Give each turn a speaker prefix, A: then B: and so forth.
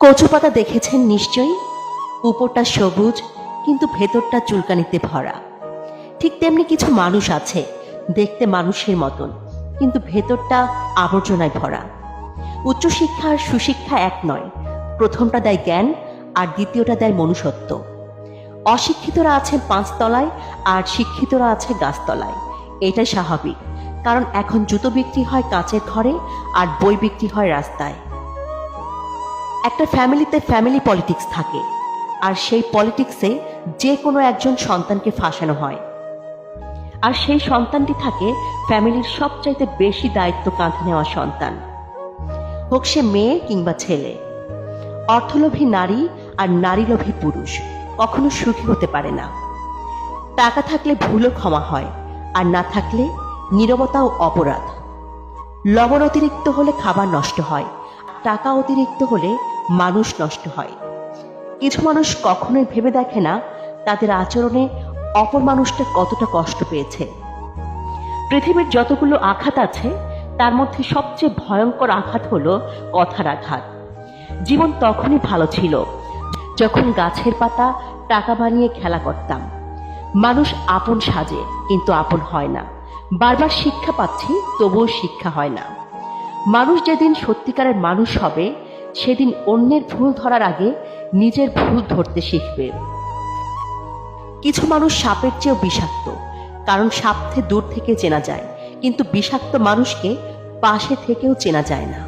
A: কচু পাতা দেখেছেন নিশ্চয়ই, উপরটা সবুজ কিন্তু ভেতরটা চুলকানিতে ভরা। ঠিক তেমনি কিছু মানুষ আছে দেখতে মানুষের মতন, কিন্তু ভেতরটা আবর্জনায় ভরা। উচ্চশিক্ষা আর সুশিক্ষা এক নয়, প্রথমটা দেয় জ্ঞান আর দ্বিতীয়টা দেয় মনুষ্যত্ব। অশিক্ষিতরা আছে 5 তলায় আর শিক্ষিতরা আছে গাছতলায়। এটাই স্বাভাবিক, কারণ এখন জুতো বিক্রি হয় কাঁচের ঘরে আর বই বিক্রি হয় রাস্তায়। একটা ফ্যামিলিতে ফ্যামিলি পলিটিক্স থাকে, আর সেই পলিটিক্সে যে কোনো একজন সন্তানকে ফাঁসানো হয়, আর সেই সন্তানটি থাকে ফ্যামিলির সবচাইতে বেশি দায়িত্ব কাঁধে নেওয়া সন্তান, হোক সে মেয়ে কিংবা ছেলে। অর্থলোভী নারী আর নারীলোভী পুরুষ কখনো সুখী হতে পারে না। টাকা থাকলে ভুলও ক্ষমা হয়, আর না থাকলে নীরবতাও অপরাধ। লবণ অতিরিক্ত হলে খাবার নষ্ট হয়, টাকা অতিরিক্ত হলে মানুষ নষ্ট হয়। কিছু মানুষ কখনোই ভেবে দেখে না তাদের আচরণে অপর মানুষটা কতটা কষ্ট পেয়েছে। পৃথিবীর যতগুলো আঘাত আছে তার মধ্যে সবচেয়ে ভয়ঙ্কর আঘাত হলো কথার আঘাত। জীবন তখনই ভালো ছিল যখন গাছের পাতা টাকা বানিয়ে খেলা করতাম। মানুষ আপন সাজে কিন্তু আপন হয় না। বারবার শিক্ষা পাচ্ছি, তবুও শিক্ষা হয় না। মানুষ যেদিন সত্যিকারের মানুষ হবে, সেদিন অন্যের ভুল ধরার আগে নিজের ভুল ধরতে শিখবে। কিছু মানুষ সাপের চেয়েও বিষাক্ত, কারণ সাপকে দূর থেকে চেনা যায়, কিন্তু বিষাক্ত মানুষকে পাশে থেকেও চেনা যায় না।